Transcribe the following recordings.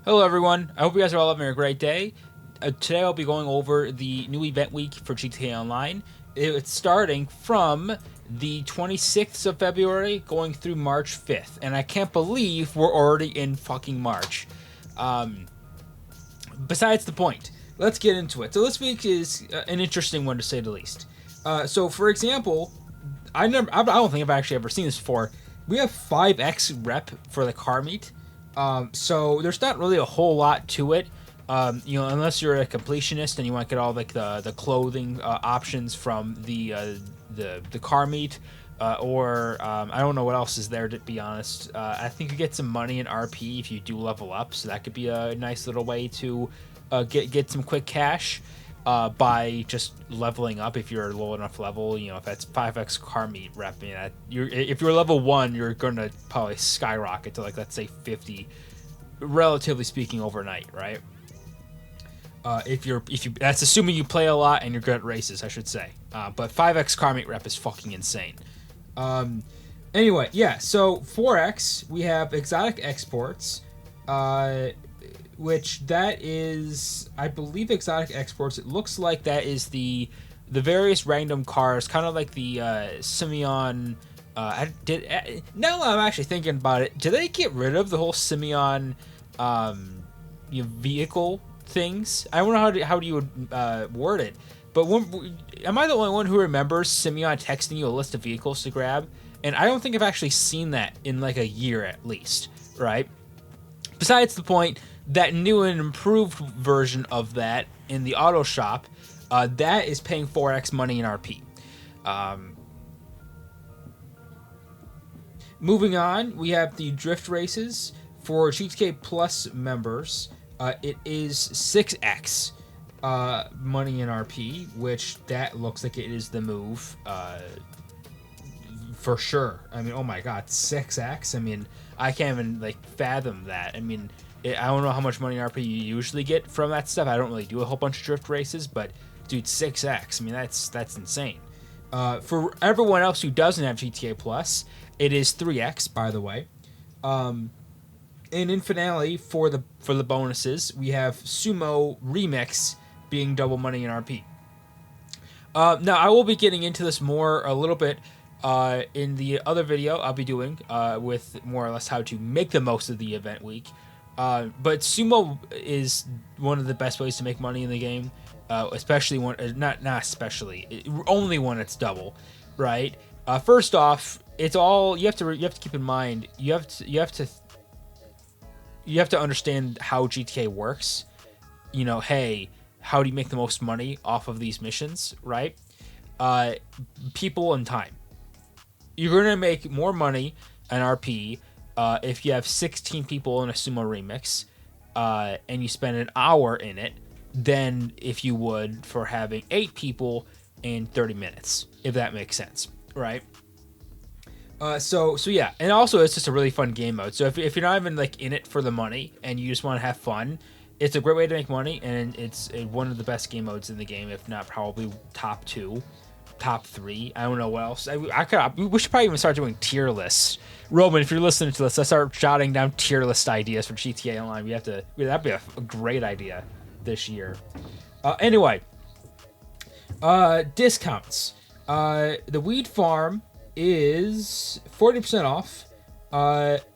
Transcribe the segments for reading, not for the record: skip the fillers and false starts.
Hello, everyone. I hope you guys are all having a great day. Today, I'll be going over the new event week for GTA Online. It's starting from the 26th of February going through March 5th. And I can't believe we're already in fucking March. Besides the point, let's get into it. So, this week is an interesting one to say the least. So, for example, I don't think I've actually ever seen this before. We have 5x rep for the car meet. So there's not really a whole lot to it. Unless you're a completionist and you want to get all like the clothing options from the car meet, or I don't know what else is there, to be honest. I think you get some money in RP if you do level up, so that could be a nice little way to get some quick cash by just leveling up if you're low enough level. You know, if that's 5x car meet rep, if you're level 1, you're gonna probably skyrocket to, like, let's say 50, relatively speaking, overnight, right? If you that's assuming you play a lot and you're good at races, I should say. But 5x car meet rep is fucking insane. Anyway, yeah. So 4x, we have exotic exports. Which that is, I believe, exotic exports. It looks like that is the various random cars, kind of like the Simeon. Now I'm actually thinking about it. Did they get rid of the whole Simeon vehicle things? I don't know how do you word it, but am I the only one who remembers Simeon texting you a list of vehicles to grab? And I don't think I've actually seen that in like a year at least, right? Besides the point, that new and improved version of that in the auto shop, that is paying 4x money in RP. Moving on, we have the drift races for GTA Plus members. It is 6x money in RP, which that looks like it is the move for sure. I mean, oh my god, 6x. I mean, I can't even like fathom that. I mean, I don't know how much money in RP you usually get from that stuff. I don't really do a whole bunch of drift races, but dude, 6x. I mean, that's insane. For everyone else who doesn't have GTA Plus, it is 3x, by the way. And in finale, for the bonuses, we have Sumo Remix being double money in RP. Now, I will be getting into this more a little bit in the other video I'll be doing with more or less how to make the most of the event week. But Sumo is one of the best ways to make money in the game, especially only when it's double, right? First off, it's all you have to keep in mind. You have to understand how GTA works. You know, hey, how do you make the most money off of these missions, right? People and time. You're gonna make more money in RP if you have 16 people in a Sumo Remix and you spend an hour in it than if you would for having 8 people in 30 minutes, if that makes sense, right? So yeah, and also it's just a really fun game mode. So if you're not even like in it for the money and you just want to have fun, it's a great way to make money, and it's one of the best game modes in the game, if not probably top 2. Top 3. I don't know what else. We should probably even start doing tier lists. Roman, if you're listening to this, let's start jotting down tier list ideas for GTA Online. That'd be a great idea this year. Anyway, discounts. The weed farm is 40% off,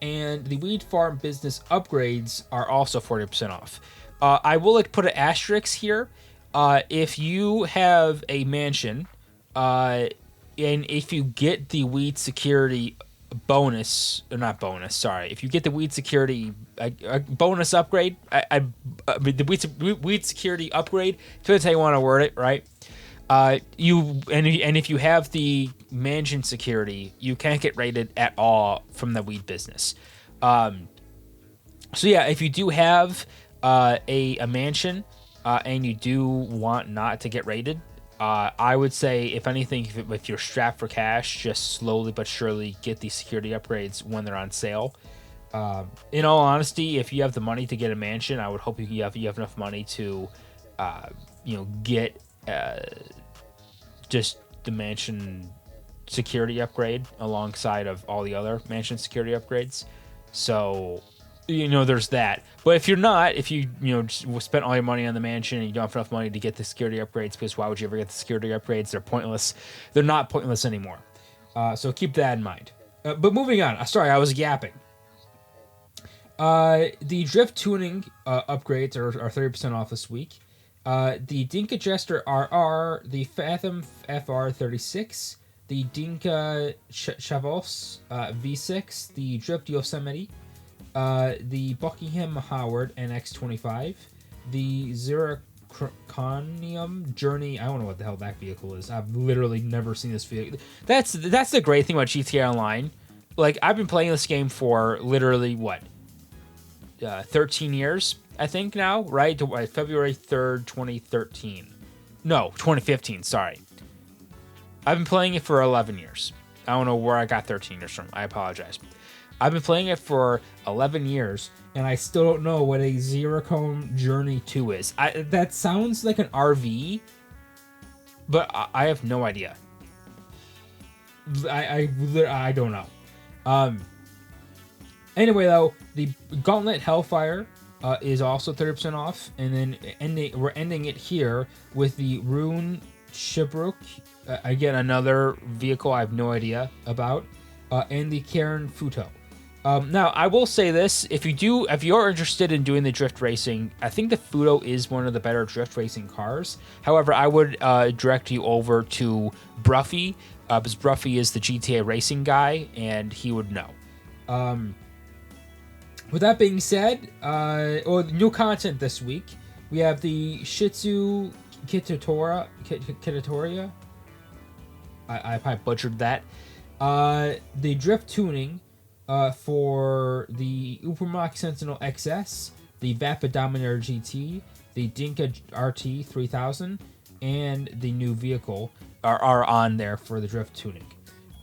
and the weed farm business upgrades are also 40% off. I will put an asterisk here. If you have a mansion, and if you get the weed security bonus, or not bonus, sorry, if you get the weed security bonus upgrade, the weed security upgrade, depends how you want to word it, right? If you have the mansion security, you can't get rated at all from the weed business. So yeah, if you do have a mansion and you do want not to get rated, I would say, if anything, if you're strapped for cash, just slowly but surely get these security upgrades when they're on sale. In all honesty, if you have the money to get a mansion, I would hope you have enough money to, get just the mansion security upgrade alongside of all the other mansion security upgrades. So there's that. But if you're not, if you just spent all your money on the mansion and you don't have enough money to get the security upgrades, because why would you ever get the security upgrades? They're pointless. They're not pointless anymore. So keep that in mind. But moving on. Sorry, I was yapping. The drift tuning upgrades are 30% off this week. The Dinka Jester RR, the Fathom FR36, the Dinka Chavos V6, the Drift Yosemite, the Buckingham Howard NX25, the Zirconium Journey. I don't know what the hell that vehicle is. I've literally never seen this vehicle. That's the great thing about GTA Online. Like, I've been playing this game for literally, 13 years, I think now, right? February 3rd, 2013. No, 2015, sorry. I've been playing it for 11 years. I don't know where I got 13 years from. I apologize. I've been playing it for 11 years, and I still don't know what a Zircon Journey 2 is. That sounds like an RV, but I have no idea. I don't know. Anyway, though, the Gauntlet Hellfire is also 30% off, and then we're ending it here with the Rune Shibruk. Again, another vehicle I have no idea about, and the Karen Futo. Now, I will say this: if you're interested in doing the drift racing, I think the Futo is one of the better drift racing cars. However, I would direct you over to Bruffy, because Bruffy is the GTA racing guy, and he would know. With that being said, new content this week. We have the Shih Tzu Kitatoria. I probably butchered that. The drift tuning for the Upermach Sentinel XS, the Vapid Dominator GT, the Dinka RT 3000, and the new vehicle are on there for the drift tuning.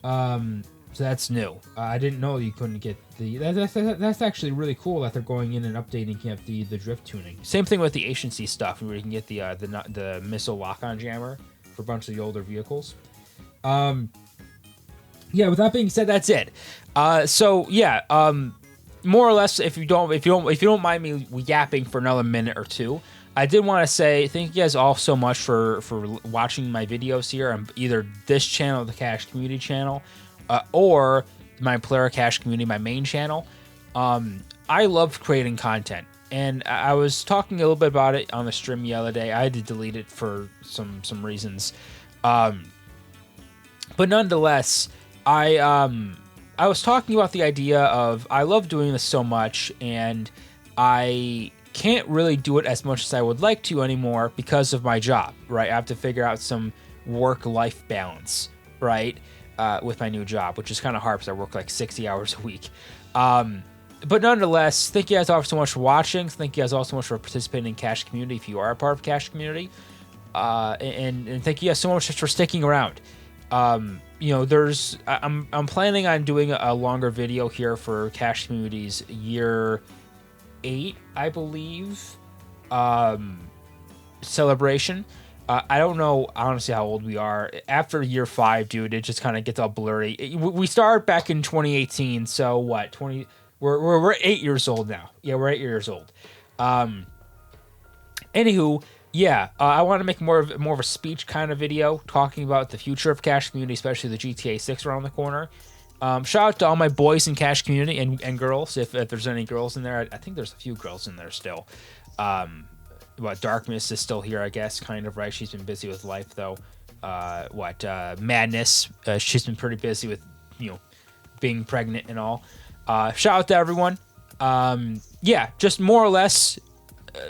So that's new. I didn't know you couldn't get the... That's actually really cool that they're going in and updating the drift tuning. Same thing with the Agency stuff, where you can get the missile lock-on jammer for a bunch of the older vehicles. Yeah, with that being said, that's it. So yeah, more or less, if you don't mind me yapping for another minute or two, I did want to say thank you guys all so much for watching my videos here on either this channel, the Cash Community channel, or my Player Cash Community, my main channel. I love creating content, and I was talking a little bit about it on the stream the other day. I had to delete it for some reasons, but nonetheless, I was talking about the idea of I love doing this so much, and I can't really do it as much as I would like to anymore because of my job, right? I have to figure out some work-life balance, right? With my new job, which is kind of hard because I work like 60 hours a week. But nonetheless, thank you guys all so much for watching. Thank you guys all so much for participating in Cash Community if you are a part of Cash Community. And thank you guys so much just for sticking around. I'm planning on doing a longer video here for Cash Community's year 8, I believe, celebration. I don't know, honestly, how old we are. After year 5, dude, it just kind of gets all blurry. We started back in 2018, so what? We're 8 years old now. Yeah, we're 8 years old. Anywho, yeah, I want to make more of a speech kind of video talking about the future of Cash Community, especially the GTA 6 around the corner. Shout out to all my boys in Cash Community and girls, if there's any girls in there. I think there's a few girls in there still. Darkness is still here, I guess, kind of, right? She's been busy with life, though. Madness, she's been pretty busy with, being pregnant and all. Shout out to everyone. Yeah, just more or less,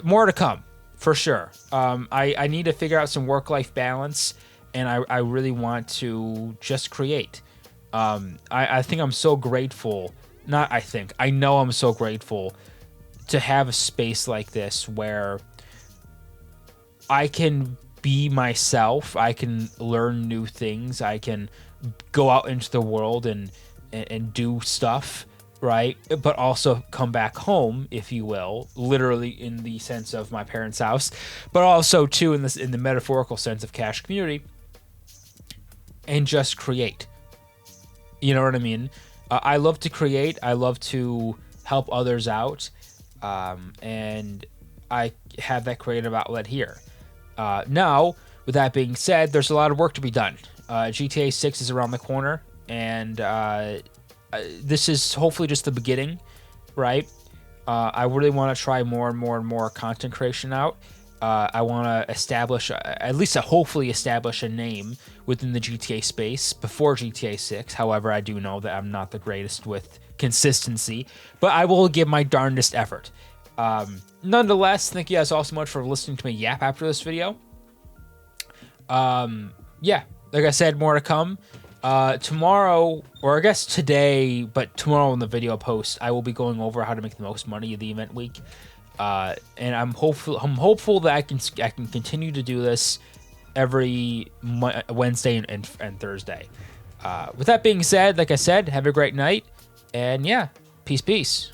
more to come, for sure. I need to figure out some work-life balance, and I really want to just create. I think I'm so grateful. I know I'm so grateful to have a space like this where I can be myself, I can learn new things, I can go out into the world and do stuff, right? But also come back home, if you will, literally in the sense of my parents' house, but also too in the metaphorical sense of Cash Community, and just create. You know what I mean? I love to create. I love to help others out, and I have that creative outlet here. Now, with that being said, there's a lot of work to be done. GTA 6 is around the corner, and this is hopefully just the beginning, right? I really want to try more and more content creation out. I want to establish, hopefully establish a name within the GTA space before GTA 6. However, I do know that I'm not the greatest with consistency, but I will give my darndest effort. Nonetheless, thank you guys all so much for listening to me yap after this video. Yeah, like I said, more to come. Tomorrow, or I guess today, but tomorrow in the video post, I will be going over how to make the most money in the event week. And I'm hopeful that I can continue to do this every Wednesday and Thursday. With that being said, like I said, have a great night, and yeah, peace.